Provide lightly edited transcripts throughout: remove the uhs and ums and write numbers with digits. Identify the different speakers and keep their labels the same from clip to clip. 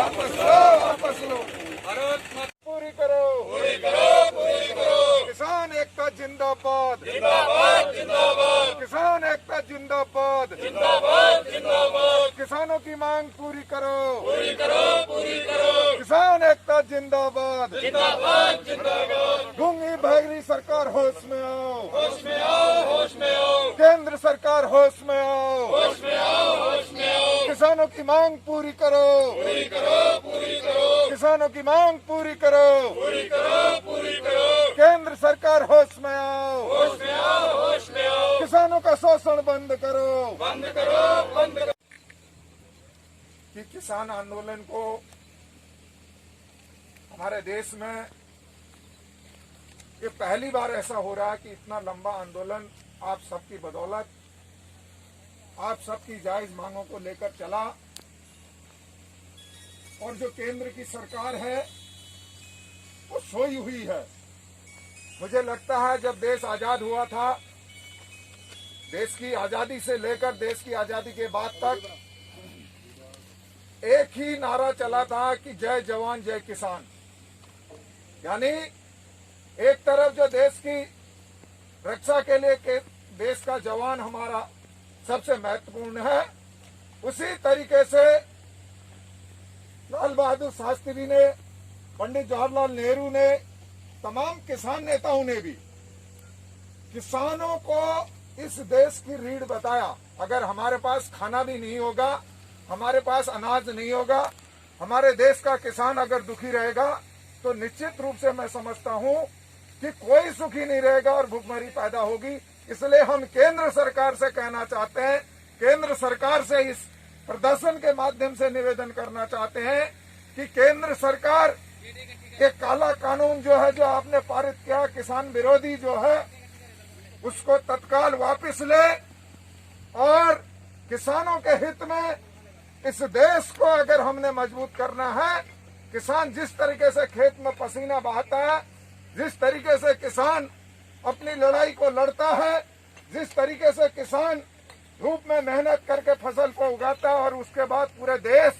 Speaker 1: वापस लो, वापस लो। भारत माता पूरी करो, पूरी करो, पूरी करो। किसान एकता जिंदाबाद, जिंदाबाद, जिंदाबाद। किसान एकता जिंदाबाद, जिंदाबाद, जिंदाबाद। किसानों की मांग पूरी करो, पूरी करो, पूरी करो। किसान एकता जिंदाबाद, जिंदाबाद, जिंदाबाद। गूंगी भागरी सरकार होश में आओ, होश में आओ, होश में आओ। केंद्र सरकार होश में आओ, होश में आओ, होश में आओ। किसानों की मांग पूरी करो, पूरी करो, पूरी करो। किसानों की मांग पूरी करो, पूरी करो, पूरी करो। केंद्र सरकार होश में आओ, होश में आओ, होश में आओ। किसानों का शोषण बंद करो, बंद करो, बंद करो। कि किसान आंदोलन को हमारे देश में ये पहली बार ऐसा हो रहा है कि इतना लंबा आंदोलन आप सबकी बदौलत, आप सबकी जायज मांगों को लेकर चला। और जो केंद्र की सरकार है वो सोई हुई है। मुझे लगता है जब देश आजाद हुआ था, देश की आजादी से लेकर देश की आजादी के बाद तक एक ही नारा चला था कि जय जवान जय किसान। यानी एक तरफ जो देश की रक्षा के लिए देश का जवान हमारा सबसे महत्वपूर्ण है, उसी तरीके से लाल बहादुर शास्त्री ने, पंडित जवाहरलाल नेहरू ने, तमाम किसान नेताओं ने भी किसानों को इस देश की रीढ़ बताया। अगर हमारे पास खाना भी नहीं होगा, हमारे पास अनाज नहीं होगा, हमारे देश का किसान अगर दुखी रहेगा तो निश्चित रूप से मैं समझता हूं कि कोई सुखी नहीं रहेगा और भूखमरी पैदा होगी। इसलिए हम केंद्र सरकार से कहना चाहते हैं, केंद्र सरकार से इस प्रदर्शन के माध्यम से निवेदन करना चाहते हैं कि केंद्र सरकार एक काला कानून जो है, जो आपने पारित किया किसान विरोधी जो है, उसको तत्काल वापस ले और किसानों के हित में इस देश को अगर हमने मजबूत करना है, किसान जिस तरीके से खेत में पसीना बहाता है, जिस तरीके से किसान अपनी लड़ाई को लड़ता है, जिस तरीके से किसान धूप में मेहनत करके फसल को उगाता है और उसके बाद पूरे देश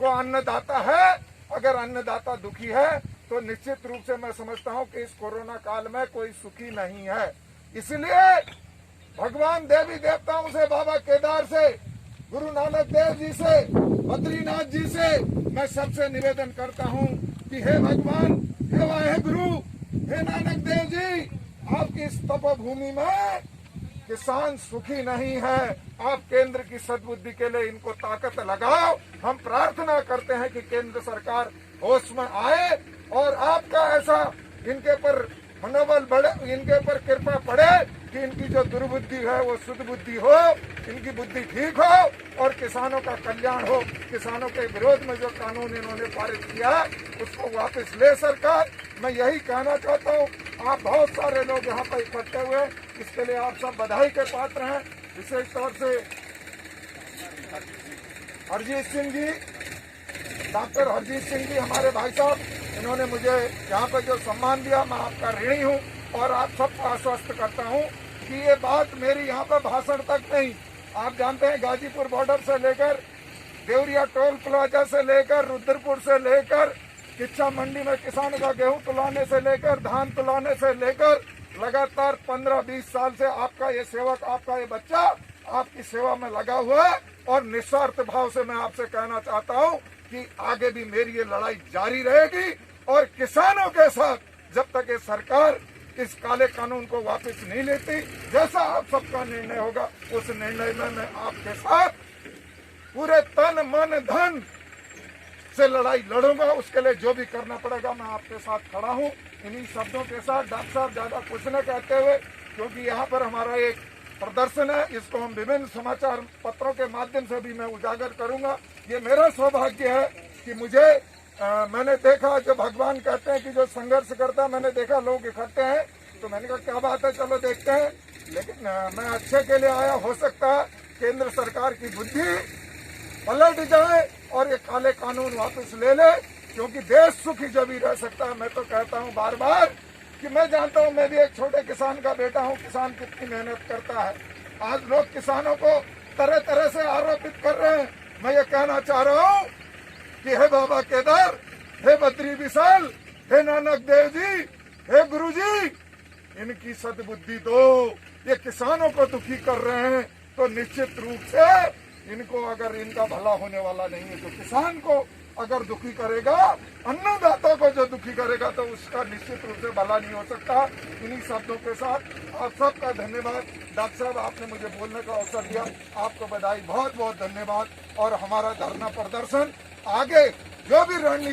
Speaker 1: को अन्नदाता है, अगर अन्नदाता दुखी है तो निश्चित रूप से मैं समझता हूं कि इस कोरोना काल में कोई सुखी नहीं है। इसलिए भगवान देवी देवताओं से, बाबा केदार से, गुरु नानक देव जी से, बद्रीनाथ जी से मैं सबसे निवेदन करता हूं कि हे भगवान, हे वाहेगुरु, हे नानक देव जी, आपकी इस तपोभूमि में किसान सुखी नहीं है। आप केंद्र की सद्बुद्धि के लिए इनको ताकत लगाओ। हम प्रार्थना करते हैं कि केंद्र सरकार होश में आए और आपका ऐसा इनके पर मनोबल बढ़े, इनके ऊपर कृपा पड़े कि इनकी जो दुर्बुद्धि है वो शुद्ध बुद्धि हो, इनकी बुद्धि ठीक हो और किसानों का कल्याण हो। किसानों के विरोध में जो कानून इन्होंने पारित किया उसको वापस ले सरकार। मैं यही कहना चाहता हूँ। आप बहुत सारे लोग यहाँ पर इकट्ठे हुए, इसके लिए आप सब बधाई के पात्र हैं। विशेष तौर से हरजीत सिंह जी, डॉक्टर हरजीत सिंह जी हमारे भाई साहब, इन्होंने मुझे यहाँ पर जो सम्मान दिया, मैं आपका ऋणी हूँ और आप सबको आश्वस्त करता हूँ कि ये बात मेरी यहाँ पर भाषण तक नहीं। आप जानते हैं गाजीपुर बॉर्डर से लेकर देवरिया टोल प्लाजा से लेकर रुद्रपुर से लेकर किच्छा मंडी में किसानों का गेहूं तुलाने से लेकर धान तुलाने से लेकर लगातार 15-20 साल से आपका ये सेवक, आपका ये बच्चा आपकी सेवा में लगा हुआ है। और निस्वार्थ भाव से मैं आपसे कहना चाहता हूँ कि आगे भी मेरी ये लड़ाई जारी रहेगी और किसानों के साथ जब तक ये सरकार इस काले कानून को वापस नहीं लेती, जैसा आप सबका निर्णय होगा उस निर्णय में मैं आपके साथ पूरे तन मन धन से लड़ाई लड़ूंगा। उसके लिए जो भी करना पड़ेगा मैं आपके साथ खड़ा हूं। इन्हीं शब्दों के साथ डॉक्टर साहब ज्यादा कुछ न कहते हुए, क्योंकि यहाँ पर हमारा एक प्रदर्शन है, इसको हम विभिन्न समाचार पत्रों के माध्यम से भी मैं उजागर करूंगा। ये मेरा सौभाग्य है कि मुझे मैंने देखा, जो भगवान कहते हैं कि जो संघर्ष करता है, मैंने देखा लोग इकट्ठे हैं तो मैंने कहा क्या बात है, चलो देखते हैं। लेकिन मैं अच्छे के लिए आया। हो सकता है केंद्र सरकार की बुद्धि पलट जाए और ये काले कानून वापस ले ले, क्योंकि देश सुखी जब ही रह सकता है। मैं तो कहता हूँ बार बार कि मैं जानता हूँ, मैं भी एक छोटे किसान का बेटा हूँ, किसान कितनी मेहनत करता है। आज लोग किसानों को तरह तरह से आरोपित कर रहे हैं। मैं ये कहना चाह रहा हूँ कि हे बाबा केदार, हे बद्री विशाल, हे नानक देव जी, हे गुरु जी, इनकी सद्बुद्धि दो। ये किसानों को दुखी कर रहे हैं तो निश्चित रूप से इनको, अगर इनका भला होने वाला नहीं है, तो किसान को अगर दुखी करेगा, अन्नदाता को जो दुखी करेगा, तो उसका निश्चित रूप से भला नहीं हो सकता। इन्हीं शब्दों के साथ आप सबका धन्यवाद। डॉक्टर साहब, आपने मुझे बोलने का अवसर दिया, आपको बधाई, बहुत बहुत धन्यवाद। और हमारा धरना प्रदर्शन आगे जो भी रणनीति